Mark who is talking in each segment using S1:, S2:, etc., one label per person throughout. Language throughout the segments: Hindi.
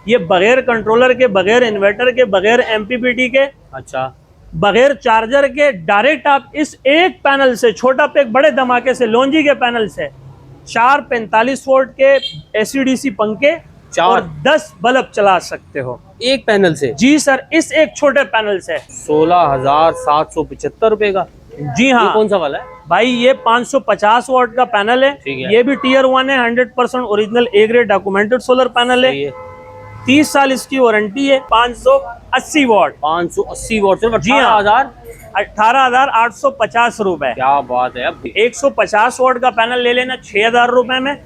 S1: ये बगैर कंट्रोलर के, बगैर इन्वर्टर के, बगैर एमपीपीटी के,
S2: अच्छा,
S1: बगैर चार्जर के, डायरेक्ट आप इस एक पैनल से, छोटा पैक बड़े धमाके से, लोंजी के पैनल से 4 45 वोल्ट के एसीडीसी पंखे और 10 बल्ब चला सकते हो
S2: एक पैनल से।
S1: जी सर, इस एक छोटे पैनल से
S2: 16,775 रुपए का।
S1: जी हाँ।
S2: ये कौन सा वाला है
S1: भाई? ये 550 वॉट का पैनल है, ये भी टियर 1 है, 100% original A grade documented solar panel है, 30 साल इसकी वारंटी है। 580 वॉट,
S2: 580 वॉट सिर्फ
S1: जी हाँ,
S2: 18,850
S1: रुपए।
S2: क्या बात है। अब
S1: 150 वॉट का पैनल ले लेना 6,000 रुपए में।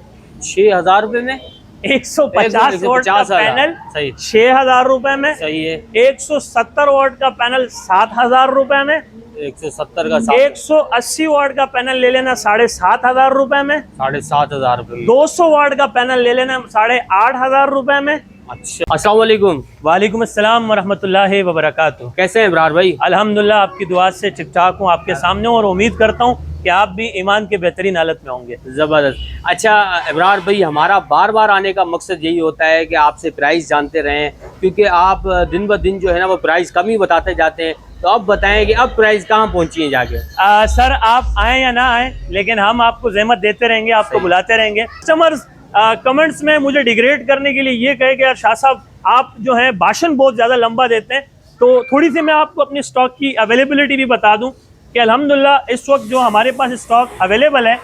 S2: 6,000 रुपए में
S1: 150 वॉट का पैनल 6,000 रुपए में।
S2: सही है।
S1: 170 वॉट का पैनल 7,000 रुपए में।
S2: 170 का
S1: 180 वॉट का पैनल ले लेना 7,500 रुपए में।
S2: 7,500 रुपए।
S1: 200 वॉट का पैनल ले लेना 8,500 रुपए में।
S2: अच्छा, अस्सलाम वालेकुम।
S1: वालेकुम अस्सलाम वरहमतुल्लाहि वबरकातुहू।
S2: कैसे हैं इब्रार भाई?
S1: अल्हम्दुलिल्लाह, आपकी दुआ से ठीक ठाक हूँ आपके सामने, और उम्मीद करता हूँ कि आप भी ईमान के बेहतरीन हालत में होंगे।
S2: ज़बरदस्त। अच्छा इब्रार भाई, हमारा बार बार आने का मकसद यही होता है कि आपसे प्राइस जानते रहें, क्योंकि आप दिन ब दिन जो है ना वो प्राइस कम ही बताते जाते हैं। तो अब बताएं कि अब प्राइस कहाँ पहुँची है जाके?
S1: सर, आप आए या ना आए, लेकिन हम आपको ज़हमत देते रहेंगे, आपको बुलाते रहेंगे। कस्टमर्स कमेंट्स में मुझे डिग्रेड करने के लिए ये कहे कि यार शाह साहब, आप जो है भाषण बहुत ज़्यादा लंबा देते हैं, तो थोड़ी सी मैं आपको अपनी स्टॉक की अवेलेबिलिटी भी बता दूं कि अल्हम्दुलिल्लाह इस वक्त जो हमारे पास स्टॉक अवेलेबल है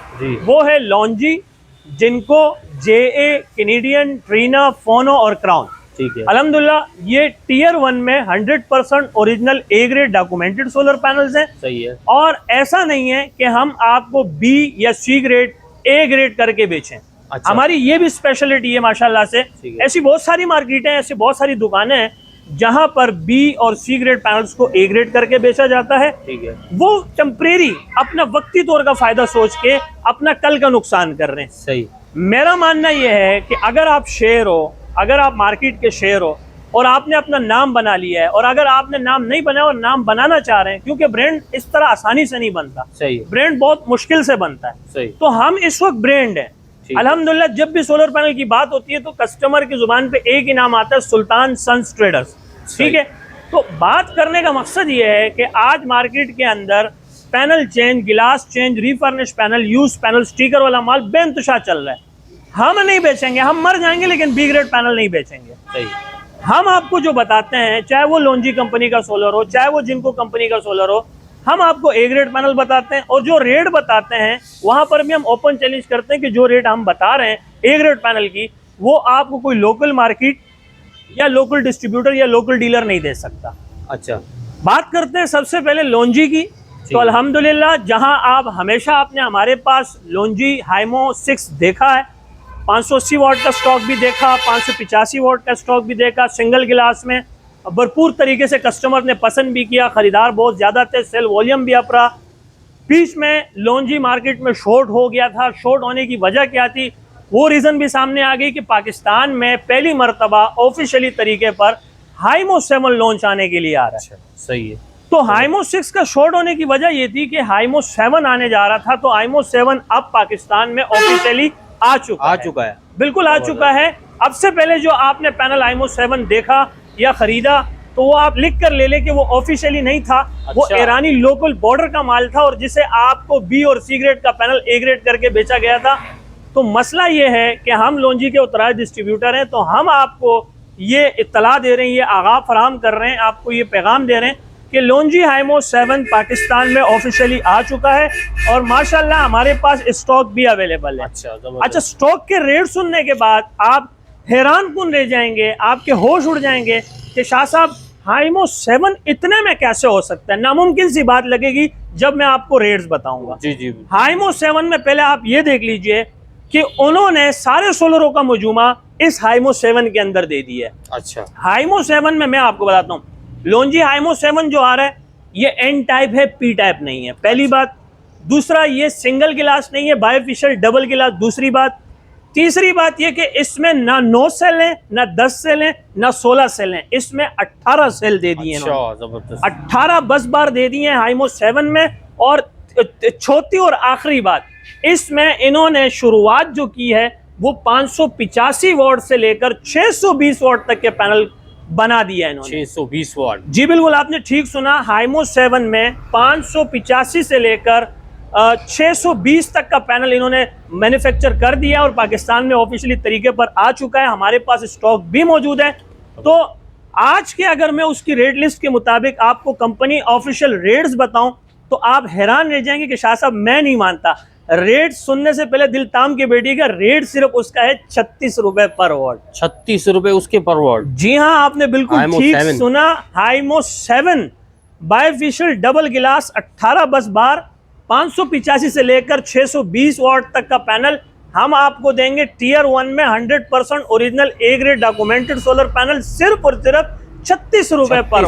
S1: वो है लॉन्जी, जिनको JA, कैनेडियन, ट्रीना, फोनो और क्राउन।
S2: ठीक है।
S1: अल्हम्दुलिल्लाह ये टियर 1 में 100% original A grade documented solar panels हैं।
S2: सही है।
S1: और ऐसा नहीं है कि हम आपको B या C ग्रेड, A ग्रेड करके बेचें। अच्छा। हमारी ये भी स्पेशलिटी है माशाल्लाह से। ऐसी बहुत सारी मार्केटें, ऐसी बहुत सारी दुकानें हैं जहां पर B और C ग्रेड पैनल्स को A ग्रेड करके बेचा जाता है।
S2: ठीक है।
S1: वो टेम्परेरी, अपना वक्ती तौर का फायदा सोच के अपना कल का नुकसान कर रहे हैं।
S2: सही।
S1: मेरा मानना यह है कि अगर आप शेयर हो, अगर आप मार्केट के शेयर हो और आपने अपना नाम बना लिया है, और अगर आपने नाम नहीं बनाया और नाम बनाना चाह रहे हैं, क्योंकि ब्रांड इस तरह आसानी से नहीं बनता।
S2: सही।
S1: ब्रांड बहुत मुश्किल से बनता है।
S2: सही।
S1: तो हम इस वक्त ब्रांड है। अल्हम्दुलिल्लाह, जब भी सोलर पैनल की बात होती है तो कस्टमर की जुबान पे एक ही नाम आता है, सुल्तान सन्स ट्रेडर्स। ठीक है। तो बात करने का मकसद ये है कि आज मार्केट के अंदर panel change, glass change, refurnish panel, use panel, sticker वाला माल बेइंतशा चल रहा है। हम नहीं बेचेंगे, हम मर जाएंगे, लेकिन B ग्रेड पैनल नहीं बेचेंगे।
S2: सही।
S1: हम आपको जो बताते हैं, चाहे वो लोंजी कंपनी का सोलर हो, चाहे वो जिनको कंपनी का सोलर हो, हम आपको A ग्रेड पैनल बताते हैं। और जो रेट बताते हैं वहां पर भी हम ओपन चैलेंज करते हैं कि जो रेट हम बता रहे हैं A ग्रेड पैनल की, वो आपको कोई लोकल मार्केट या लोकल डिस्ट्रीब्यूटर या लोकल डीलर नहीं दे सकता।
S2: अच्छा।
S1: बात करते हैं सबसे पहले लोंजी की। तो अल्हम्दुलिल्लाह, जहां आप हमेशा आपने हमारे पास लोंजी हाइमो 6 देखा है, 580 वॉट का स्टॉक भी देखा, 585 वॉट का स्टॉक भी देखा, सिंगल गिलास में भरपूर तरीके से कस्टमर ने पसंद भी किया, खरीदार बहुत ज़्यादा थे, सेल वॉल्यूम भी अप रहा। बीच में लोंजी मार्केट में शॉर्ट हो गया था। शॉर्ट होने की वजह क्या थी, वो रीज़न भी सामने आ गई कि पाकिस्तान में पहली मरतबा ऑफिशियली तरीके पर हाइमो 7 लॉन्च आने के लिए आ रहा है।
S2: सही है।
S1: तो हाइमो 6 का शॉर्ट होने की वजह ये थी कि हाइमो 7 आने जा रहा था। तो हाइमो 7 अब पाकिस्तान में ऑफिशियली आ चुका है। बिल्कुल आ चुका है। अब से पहले जो आपने पैनल हाइमो 7 देखा या खरीदा, तो वो आप लिख कर ले ले कि वो ऑफिशियली नहीं था। अच्छा। वो ईरानी लोकल बॉर्डर का माल था, और जिसे आपको B और C ग्रेड का पैनल A ग्रेड करके बेचा गया था। तो मसला ये है कि हम लोंजी के ऑथराइज्ड डिस्ट्रीब्यूटर हैं, तो हम आपको ये इत्तला दे रहे हैं, ये आगाह फराहम कर रहे हैं, आपको ये पैगाम दे रहे हैं कि लोंजी हाइमो 7 पाकिस्तान में ऑफिशियली आ चुका है, और माशाल्लाह हमारे पास स्टॉक भी अवेलेबल है। अच्छा, स्टॉक के रेट सुनने के बाद आप हैरान कुन रह जाएंगे, आपके होश उड़ जाएंगे कि शाह साहब, हाइमो 7 इतने में कैसे हो सकता है? नामुमकिन सी बात लगेगी जब मैं आपको रेट्स बताऊंगा।
S2: जी।
S1: हाइमो 7 में पहले आप ये देख लीजिए कि उन्होंने सारे सोलरों का मजूमा इस हाइमो 7 के अंदर दे दिया है। अच्छा। हाइमो 7 में मैं आपको बताता हूँ, लोंजी हाइमो 7 जो आ रहा है ये N टाइप है, P टाइप नहीं है, पहली बात। दूसरा, ये सिंगल गिलास नहीं है, बायोफिशियल डबल गिलास, दूसरी बात। तीसरी बात ये कि इसमें ना 9 सेल हैं, ना 10 सेल हैं, ना 16 सेल हैं, इसमें 18 सेल दे दिए।
S2: अच्छा,
S1: 18 बस बार दे दिए हैं हाइमो 7 में। और चौथी और आखिरी बात, इसमें इन्होंने शुरुआत जो की है वो 585 वॉट से लेकर 620 वॉट तक के पैनल बना दिया है इन्होंने।
S2: 620 वॉट।
S1: जी बिल्कुल, आपने ठीक सुना। हाइमो 7 में 585 से लेकर 620 तक का पैनल इन्होंने मैन्युफैक्चर कर दिया और पाकिस्तान में ऑफिशियली तरीके पर आ चुका है। हमारे पास स्टॉक भी मौजूद है। तो आज के अगर मैं उसकी रेट लिस्ट के मुताबिक आपको कंपनी ऑफिशियल रेट्स बताऊं तो आप हैरान रह जाएंगे कि शाह साहब मैं नहीं मानता। रेट सुनने से पहले दिल ताम के बैठिएगा। रेट सिर्फ उसका है 36 रुपए पर वॉट।
S2: 36 रुपए उसके पर वॉट।
S1: जी हाँ, आपने बिल्कुल ठीक सुना। हाइमो 7 बायफिशियल डबल गिलास 18 बस बार 585 से लेकर 620 वॉट तक का पैनल हम आपको देंगे टीयर 1 में 100% original A grade documented solar panel सिर्फ और सिर्फ 36 रुपए पर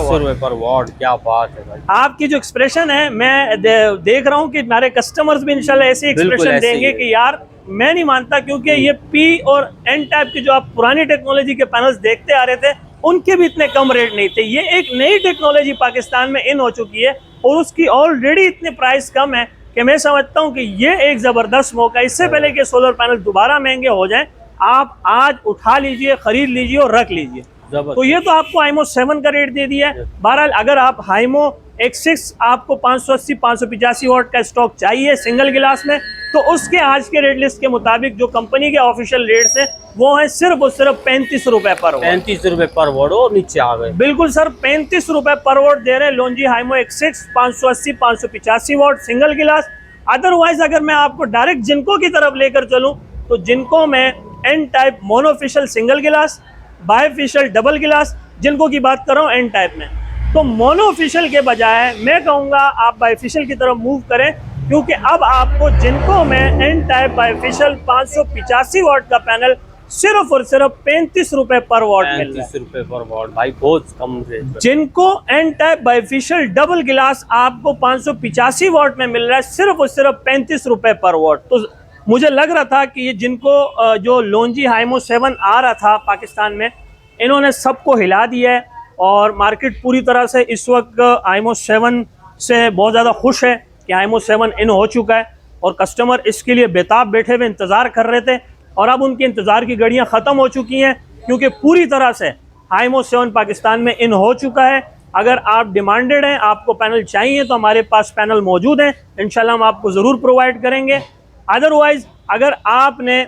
S2: वॉट। क्या बात है भाई।
S1: आपकी जो एक्सप्रेशन है, मैं देख रहा हूं कि हमारे कस्टमर्स भी इंशाल्लाह ऐसे एक्सप्रेशन देंगे कि यार मैं नहीं मानता, क्योंकि ये पी और एन टाइप के जो आप पुरानी टेक्नोलॉजी के पैनल्स देखते आ रहे थे उनके भी इतने कम रेट नहीं थे। ये एक नई टेक्नोलॉजी पाकिस्तान में इन हो चुकी है और उसकी ऑलरेडी इतने प्राइस कम है कि मैं समझता हूं कि ये एक जबरदस्त मौका। इससे पहले कि सोलर पैनल दोबारा महंगे हो जाएं, आप आज उठा लीजिए, खरीद लीजिए और रख लीजिए। तो ये तो आपको हाइमो 7 का रेट दे दिया है। बहरहाल अगर आप हाइमो X6 आपको 580 585 वॉट का स्टॉक चाहिए सिंगल गिलास में, तो उसके आज के रेट लिस्ट के मुताबिक जो कंपनी के ऑफिशियल रेट्स हैं वो है सिर्फ और सिर्फ 35 रुपए पर वॉट।
S2: 35 रुपए पर वॉट और नीचे आ गए।
S1: बिल्कुल सर, 35 रुपए पर वॉट दे रहे हैं लोंजी हाइमो X6 580 585 वॉट सिंगल गिलास। अदरवाइज अगर मैं आपको डायरेक्ट जिनको की तरफ लेकर चलूं तो जिनको में एन टाइप मोनोफिशियल सिंगल गिलास, बायफिशियल डबल गिलास, जिनको की बात कर रहा हूँ एन टाइप में, तो मोनोफिशियल के बजाय मैं कहूँगा आप बायफिशियल की तरफ मूव करें, क्योंकि अब आपको जिनको में एन टाइप बायफिशियल 585 वॉट का पैनल सिर्फ और सिर्फ 35 रुपए पर वॉट मिल रहा है।
S2: 35 रुपए पर वॉट भाई, बहुत कम रेट।
S1: जिनको एन टाइप बायफिशियल डबल गिलास आपको 585 वॉट में मिल रहा है सिर्फ और सिर्फ 35 रुपए पर वॉट। तो मुझे लग रहा था कि ये जिनको जो लोंजी हाइमो 7 आ रहा था पाकिस्तान में, इन्होंने सबको हिला दिया है और मार्केट पूरी तरह से इस वक्त हाइमो 7 से बहुत ज़्यादा खुश है कि हाइमो 7 इन हो चुका है और कस्टमर इसके लिए बेताब बैठे हुए इंतज़ार कर रहे थे और अब उनके इंतज़ार की घड़ियाँ ख़त्म हो चुकी हैं, क्योंकि पूरी तरह से हाइमो 7 पाकिस्तान में इन हो चुका है। अगर आप डिमांडेड हैं, आपको पैनल चाहिए, तो हमारे पास पैनल मौजूद हैं, इंशाल्लाह हम आपको ज़रूर प्रोवाइड करेंगे। अदरवाइज अगर आपने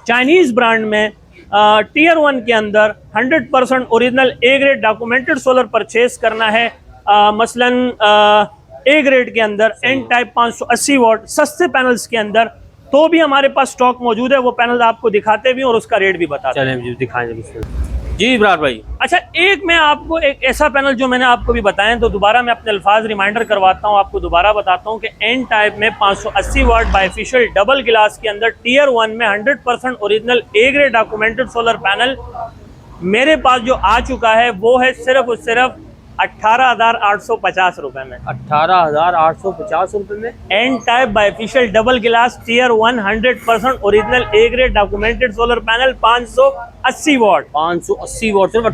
S1: चाइनीज़ ब्रांड में टीयर 1 के अंदर 100% original A grade documented solar purchase करना है, मसलन ए ग्रेड के अंदर एन टाइप 580 वॉट सस्ते पैनल्स के अंदर, तो भी हमारे पास स्टॉक मौजूद है। वो पैनल आपको दिखाते भी और उसका रेट भी बताते हैं।
S2: चलें दिखाएंगे जी इब्रार भाई।
S1: अच्छा, एक मैं आपको एक ऐसा पैनल जो मैंने आपको भी बताया, तो दोबारा मैं अपने अल्फाज रिमाइंडर करवाता हूँ, आपको दोबारा बताता हूँ कि एन टाइप में 580 वाट बायफिशियल डबल गिलास के अंदर टीयर 1 में 100% original A grade documented solar panel मेरे पास जो आ चुका है वो है सिर्फ और सिर्फ 18,850 रुपए में।
S2: 18,850 रुपए में
S1: N type bifacial double glass tier 1 100% original A grade documented solar panel 580 watt.
S2: 580 watt सिर्फ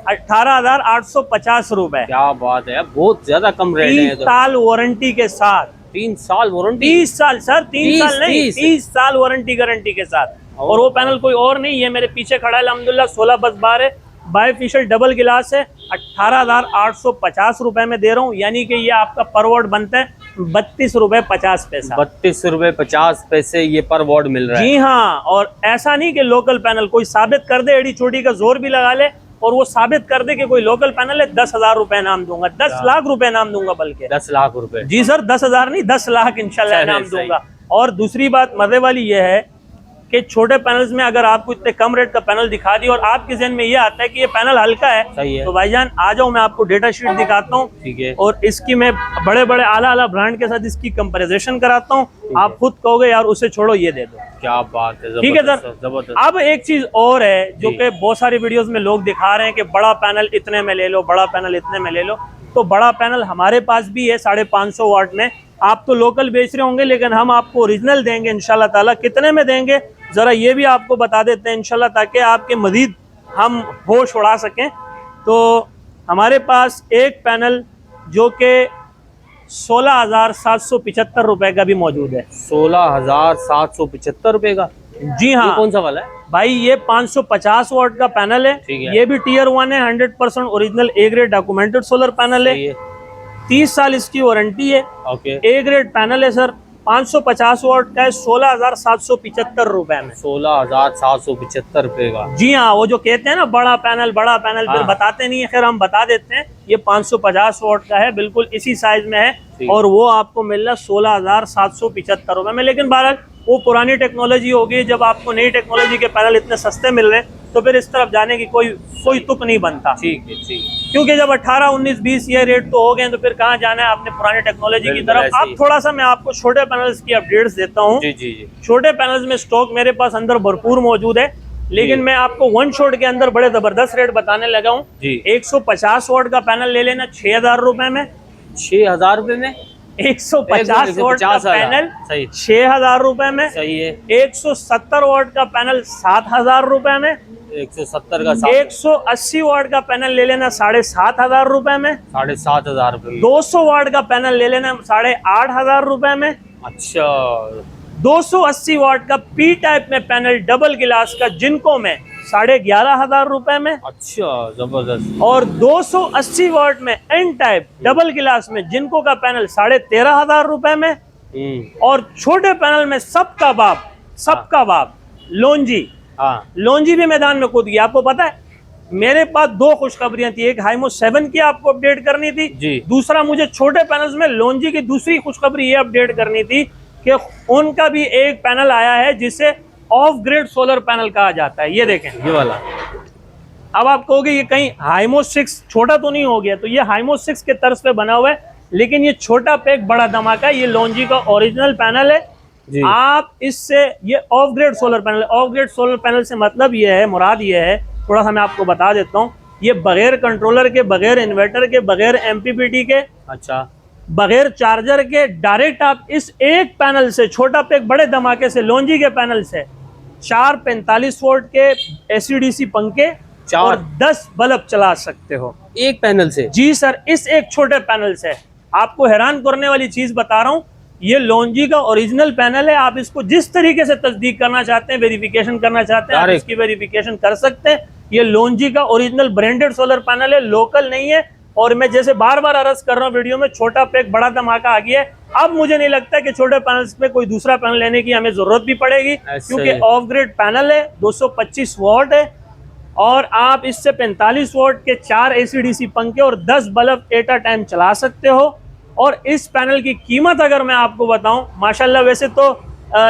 S1: 18,850 रुपए।
S2: क्या बात है, बहुत ज्यादा कम रेट है।
S1: 3 साल वारंटी के साथ।
S2: 3 साल वारंटी?
S1: 30 साल सर, 3 साल नहीं, 30 साल वारंटी गारंटी के साथ। और वो पैनल कोई और नहीं है, मेरे पीछे खड़ा है अल्हम्दुलिल्लाह, 16 बस बार है, बायफिशियल डबल गिलास है, 18,850 रुपए में दे रहा हूँ। यानी कि ये आपका पर वॉट बनता है 32 रुपए 50 पैसा।
S2: 32 रुपए 50 पैसे ये पर वॉट मिल रहा है।
S1: जी हाँ, और ऐसा नहीं कि लोकल पैनल कोई साबित कर दे, एड़ी छोटी का जोर भी लगा ले और वो साबित कर दे कि कोई लोकल पैनल है, 10,000 रुपए नाम दूंगा, 10 लाख रुपए नाम दूंगा, बल्कि
S2: 10 लाख रुपए।
S1: जी सर, 10,000 नहीं, 10 लाख इंशाल्लाह नाम दूंगा। और दूसरी बात मजे वाली ये है कि छोटे पैनल्स में अगर आपको इतने कम रेट का पैनल दिखा दिया और आपके ज़हन में ये आता है कि ये पैनल हल्का है, तो भाईजान आ जाओ, मैं आपको डेटा शीट दिखाता हूँ, ठीक है, और इसकी मैं बड़े बड़े आला ब्रांड के साथ इसकी कंपैरिजन कराता हूँ। आप खुद कहोगे यार उसे छोड़ो, ये दे दो।
S2: क्या बात है,
S1: ठीक है सर। अब एक चीज और है जो कि बहुत सारी वीडियोस में लोग दिखा रहे हैं कि बड़ा पैनल इतने में ले लो, बड़ा पैनल इतने में ले लो। तो बड़ा पैनल हमारे पास भी है 550 वाट में। आप तो लोकल बेच रहे होंगे, लेकिन हम आपको ओरिजिनल देंगे इंशाल्लाह ताला। कितने में देंगे जरा ये भी आपको बता देते हैं इंशाल्लाह, ताकि आपके मजीद हम होश उड़ा सकें। तो हमारे पास एक पैनल जो कि 16,775 रुपए का भी मौजूद है।
S2: 16,775 रुपए का?
S1: जी
S2: ये
S1: हाँ
S2: कौन सा वाला है?
S1: भाई, ये 550 वॉट का पैनल
S2: ठीक
S1: है।
S2: है।
S1: ये भी टियर 1 है, 100% original A grade documented solar panel
S2: सही
S1: है।
S2: है।
S1: 30 साल इसकी वारंटी है।
S2: ओके।
S1: ए ग्रेड पैनल है सर। 550 वॉट का है, 16,775 रुपए में।
S2: 16,775 रुपए का।
S1: जी हाँ, वो जो कहते हैं ना बड़ा पैनल फिर
S2: हाँ।
S1: बताते नहीं है, खैर हम बता देते हैं। ये 550 वॉट का है, बिल्कुल इसी साइज में है।
S2: ठीक।
S1: और वो आपको मिल रहा है 16,775 रुपए में। लेकिन बहरहाल वो पुरानी टेक्नोलॉजी होगी। जब आपको नई टेक्नोलॉजी के पैनल इतने सस्ते मिल रहे हैं तो फिर इस तरफ जाने की कोई तुक नहीं बनता।
S2: ठीक है, ठीक है।
S1: क्योंकि जब 18, 19, 20 ये रेट तो हो गए तो फिर कहाँ जाना है आपने पुरानी टेक्नोलॉजी की
S2: बिल्कुल
S1: तरफ।
S2: ऐसे
S1: अब
S2: ही।
S1: थोड़ा सा मैं आपको छोटे पैनल्स की अपडेट्स देता हूँ।
S2: जी जी जी।
S1: छोटे पैनल्स में स्टॉक मेरे पास अंदर भरपूर मौजूद है, लेकिन
S2: जी।
S1: मैं आपको वन शॉट के अंदर बड़े जबरदस्त रेट बताने लगा हूँ।
S2: जी।
S1: 150 वॉट का पैनल ले लेना 6,000 रुपए में।
S2: 6,000 रुपए में
S1: 150 वॉट का
S2: 150
S1: पैनल
S2: सही
S1: 6,000 रुपए में।
S2: सही है।
S1: 170 वॉट का पैनल 7,000 रुपए में।
S2: 170 का
S1: 180 वॉट का पैनल ले लेना 7,500 रुपए में।
S2: 7,500 रुपए में।
S1: 200 वॉट का पैनल ले लेना 8,500 रुपए में।
S2: अच्छा।
S1: 280 वॉट का पी टाइप में पैनल डबल गिलास का जिनको में 11,500 रुपए में।
S2: अच्छा, जबरदस्त।
S1: और 280 वॉट में एन टाइप डबल गिलास में जिनको का पैनल 13,500 रुपए में। और छोटे पैनल में सबका बाप लोंजी।
S2: हाँ।
S1: लोंजी भी मैदान में कूद गया। आपको पता है मेरे पास 2 खुशखबरियां थी। एक हाइमो 7 की आपको अपडेट करनी थी
S2: जी।
S1: दूसरा मुझे छोटे पैनल्स में लोंजी की दूसरी खुशखबरी ये अपडेट करनी थी कि उनका भी एक पैनल आया है जिसे ऑफ ग्रिड सोलर पैनल कहा जाता है। ये देखें,
S2: ये वाला।
S1: अब आप कहोगे ये कहीं हाइमो 6 छोटा तो नहीं हो गया? तो ये हाइमो 6 के तर्ज पे बना हुआ है, लेकिन ये छोटा पैक बड़ा धमाका है। ये लोंजी का ओरिजिनल पैनल है
S2: जी।
S1: आप इससे ये of grid solar panel. Of grid solar panel से मतलब ये है, मुराद ये है, थोड़ा सा मैं आपको बता देता हूँ। ये बगैर कंट्रोलर के, बगैर इन्वर्टर के, बगैर एमपीपीटी के,
S2: अच्छा,
S1: बगैर चार्जर के डायरेक्ट आप इस एक पैनल से, छोटा पैक बड़े धमाके से, लोंजी के पैनल से 4 45 वोल्ट के एसीडीसी पंखे और 10 बल्ब चला सकते हो
S2: एक पैनल से।
S1: जी सर, इस एक छोटे पैनल से। आपको हैरान करने वाली चीज बता रहा हूँ, ये लोंजी का ओरिजिनल पैनल है। आप इसको जिस तरीके से तस्दीक करना चाहते हैं, वेरिफिकेशन करना चाहते हैं, आप इसकी वेरिफिकेशन कर सकते हैं। ये लोंजी का ओरिजिनल ब्रांडेड सोलर पैनल है, लोकल नहीं है। और मैं जैसे बार बार अर्ज कर रहा हूँ वीडियो में, छोटा पैक बड़ा धमाका आ गया है। अब मुझे नहीं लगता कि छोटे पैनल्स पे कोई दूसरा पैनल लेने की हमें जरूरत भी पड़ेगी, क्योंकि ऑफ ग्रिड पैनल है, 225 वॉट है। और आप इससे 45 वॉट के 4 एसीडीसी पंखे और 10 बल्ब एट अ टाइम चला सकते हो। और इस पैनल की कीमत अगर मैं आपको बताऊं, माशाल्लाह वैसे तो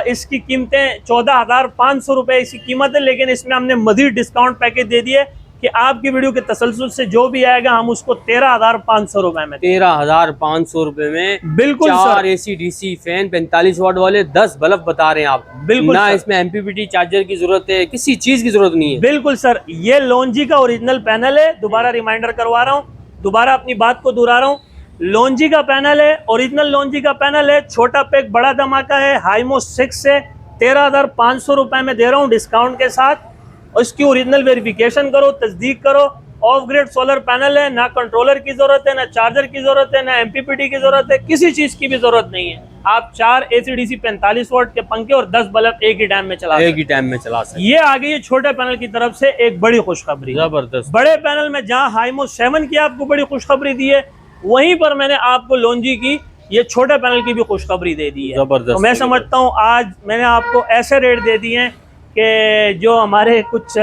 S1: इसकी कीमतें 14,500 रुपए इसकी कीमत है, लेकिन इसमें हमने मजीद डिस्काउंट पैकेज दे दिए कि आपकी वीडियो के तसलसल से जो भी आएगा हम उसको 13,500 रुपए में।
S2: 13,500 रुपए में
S1: बिल्कुल
S2: 4 एसी-डीसी फैन, 45 वाट वाले, 10 बल्ब बता रहे हैं आप।
S1: बिल्कुल
S2: ना
S1: सर।
S2: इसमें एमपीपीटी चार्जर की जरूरत है, किसी चीज की जरूरत नहीं है।
S1: बिल्कुल सर, ये लोंजी का ओरिजिनल पैनल है। दोबारा रिमाइंडर करवा रहा हूँ, दोबारा अपनी बात को दोहरा रहा हूँ। लोंजी का पैनल है, ओरिजिनल लोंजी का पैनल है, छोटा पैक बड़ा धमाका है। हाइमो 6 से 13,500 रुपए में दे रहा हूँ डिस्काउंट के साथ। उसकी ओरिजिनल वेरिफिकेशन करो, तस्दीक करो। ऑफ ग्रिड सोलर पैनल है, ना कंट्रोलर की जरूरत है, ना चार्जर की जरूरत है, ना एमपीपीटी की जरूरत है, किसी चीज की भी जरूरत नहीं है। आप 4 एसीडीसी 45 वोल्ट के पंखे और 10 बल्ब एक ही टाइम में चला
S2: एक ही टाइम में चला सकते।
S1: ये आ गई है छोटे पैनल की तरफ से एक बड़ी खुशखबरी।
S2: जबरदस्त।
S1: बड़े पैनल में जहां हाइमो 7 की आपको बड़ी खुशखबरी दी है, वहीं पर मैंने आपको लोंजी की ये छोटे पैनल की भी खुशखबरी दे दी है।
S2: जबरदस्त।
S1: तो मैं समझता हूँ आज मैंने आपको ऐसे रेट दे दिए हैं कि जो हमारे कुछ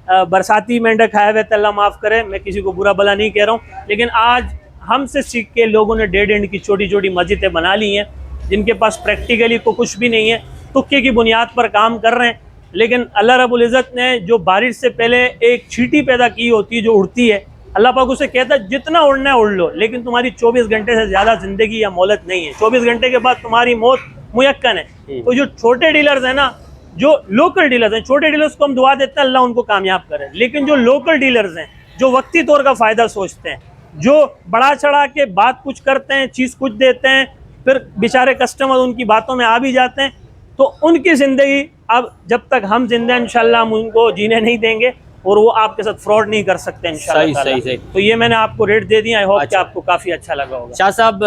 S1: बरसाती मेंढक खाए हुए, अल्लाह माफ़ करे, मैं किसी को बुरा भला नहीं कह रहा हूँ, लेकिन आज हमसे सीख के लोगों ने डेढ़ एंड की छोटी छोटी मस्जिदें बना ली हैं, जिनके पास प्रैक्टिकली को कुछ भी नहीं है, तुक्के की बुनियाद पर काम कर रहे हैं। लेकिन अल्लाह रब्बुल इज़्ज़त ने जो बारिश से पहले एक चींटी पैदा की होती है जो उड़ती है, अल्लाह पाक उसे कहता है जितना उड़ना है उड़ लो, लेकिन तुम्हारी 24 घंटे से ज़्यादा ज़िंदगी या मोहलत नहीं है। 24 घंटे के बाद तुम्हारी मौत मुयक्कन है। तो जो छोटे डीलर्स हैं ना, जो लोकल डीलर्स हैं, छोटे डीलर्स को हम दुआ देते हैं अल्लाह उनको कामयाब करे, लेकिन जो लोकल डीलर्स हैं, जो वक्ती तौर का फ़ायदा सोचते हैं, जो बढ़ा चढ़ा के बात कुछ करते हैं, चीज़ कुछ देते हैं, फिर बेचारे कस्टमर उनकी बातों में आ भी जाते हैं, तो उनकी ज़िंदगी अब जब तक हम जिंदा इंशाल्लाह हम उनको जीने नहीं देंगे। और वो आपके साथ फ्रॉड नहीं कर सकते इंशाल्लाह ताला।
S2: सही।
S1: तो ये मैंने आपको रेट दे दिया, आई होप कि
S2: अच्छा।
S1: आपको काफी अच्छा लगा होगा।
S2: शाह साहब,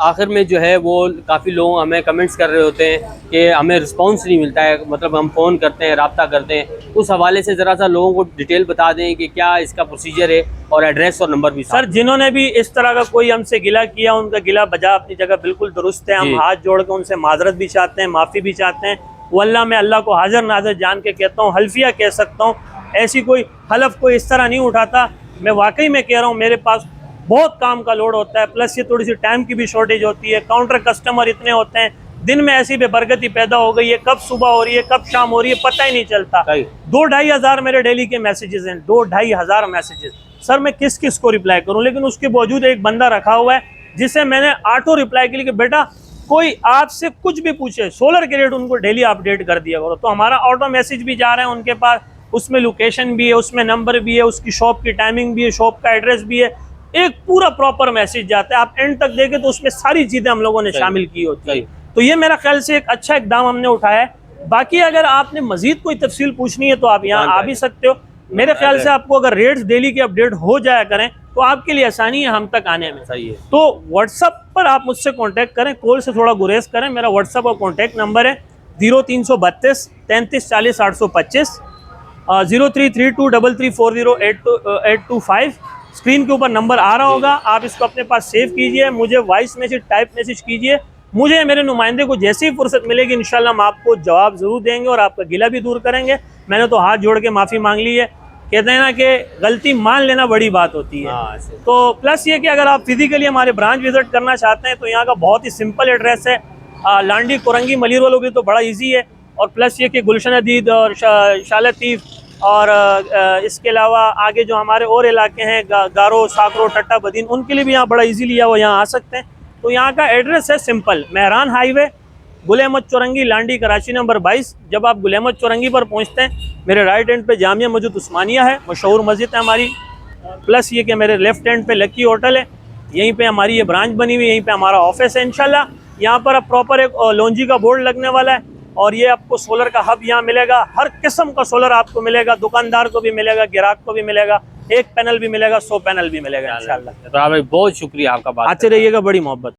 S2: आखिर में जो है वो काफ़ी लोग हमें कमेंट्स कर रहे होते हैं कि हमें रिस्पांस नहीं मिलता है, मतलब हम फ़ोन करते हैं, रब्ता करते हैं, उस हवाले से ज़रा सा लोगों को डिटेल बता दें कि क्या इसका प्रोसीजर है और एड्रेस और नंबर भी।
S1: सर, जिन्होंने भी इस तरह का कोई हमसे गिला किया, उनका गिला बजा अपनी जगह बिल्कुल दुरुस्त है। हम हाथ जोड़ के उनसे माजरत भी चाहते हैं, माफ़ी भी चाहते हैं। वल्लाह मैं अल्लाह को हाजिर नाजिर जान के कहता हूँ, हल्फिया कह सकता हूँ, ऐसी कोई हलफ कोई इस तरह नहीं उठाता। मैं वाकई में कह रहा हूँ, मेरे पास बहुत काम का लोड होता है, प्लस ये थोड़ी सी टाइम की भी शॉर्टेज होती है। काउंटर कस्टमर इतने होते हैं, दिन में ऐसी बेबरकती पैदा हो गई है, कब सुबह हो रही है कब शाम हो रही है पता ही नहीं चलता। 2-2.5 हज़ार मेरे डेली के मैसेजेस हैं, 2-2.5 हज़ार मैसेजेस। सर मैं किस किस को रिप्लाई करूं, लेकिन उसके बावजूद एक बंदा रखा हुआ है जिसे मैंने ऑटो रिप्लाई के लिए कि बेटा कोई आपसे कुछ भी पूछे, सोलर के रेट उनको डेली अपडेट कर दिया करो। तो हमारा ऑटो मैसेज भी जा रहे हैं उनके पास, उसमें लोकेशन भी है, उसमें नंबर भी है, उसकी शॉप की टाइमिंग भी है, शॉप का एड्रेस भी है, एक पूरा प्रॉपर मैसेज जाता है। आप एंड तक देखें तो उसमें सारी चीजें हम लोगों ने शामिल की होती है। तो ये मेरा ख्याल से एक अच्छा इकदाम हमने उठाया है। बाकी अगर आपने मजीद कोई तफसील पूछनी है तो आप यहाँ आ भी सकते हो। मेरे ख्याल से आपको अगर रेट्स डेली के अपडेट हो जाया करें तो आपके लिए आसानी है हम तक आने में।
S2: सही है।
S1: तो व्हाट्सएप पर आप मुझसे कांटेक्ट करें, कॉल से थोड़ा गुरेज करें। मेरा व्हाट्सएप और कांटेक्ट नंबर है 0332 33 40 825, 033233408285। स्क्रीन के ऊपर नंबर आ रहा होगा, आप इसको अपने पास सेव कीजिए, मुझे वॉइस मैसेज टाइप मैसेज कीजिए। मुझे मेरे नुमाइंदे को जैसी ही फुर्सत मिलेगी इंशाल्लाह हम आपको जवाब जरूर देंगे और आपका गिला भी दूर करेंगे। मैंने तो हाथ जोड़ के माफ़ी मांग ली है। कहते हैं ना कि गलती मान लेना बड़ी बात होती है। तो प्लस ये कि अगर आप फिजिकली हमारे ब्रांच विजिट करना चाहते हैं तो यहाँ का बहुत ही सिंपल एड्रेस है, लांडी कोरंगी मलिर वालों के तो बड़ा इजी है। और प्लस ये कि गुलशन अदीद और शाह लतीफ़ और इसके अलावा आगे जो हमारे और इलाके हैं गारो, साकरो, टट्टा बदीन, उनके लिए भी यहाँ बड़ा इजीली वो यहाँ आ सकते हैं। तो यहाँ का एड्रेस है सिंपल, मेहरान हाईवे, गुल अहमद चौरंगी, लांडी, कराची नंबर 22। जब आप गुल अहमद चौरंगी पर पहुँचते हैं, मेरे राइट हैंड पे जामिया मस्जिद उस्मानिया है, मशहूर मस्जिद है हमारी। प्लस ये कि मेरे लेफ्ट हैंड पे लकी होटल है, यहीं पे हमारी ये ब्रांच बनी हुई है, यहीं पे हमारा ऑफिस है इंशाल्लाह। यहाँ पर अब प्रॉपर एक लॉन्जी का बोर्ड लगने वाला है और ये आपको सोलर का हब यहाँ मिलेगा। हर किस्म का सोलर आपको मिलेगा, दुकानदार को भी मिलेगा, ग्राहक को भी मिलेगा, 1 पैनल भी मिलेगा, 100 पैनल भी मिलेगा इंशाल्लाह।
S2: बहुत शुक्रिया आपका, बात
S1: आते रहिएगा, बड़ी मोहब्बत।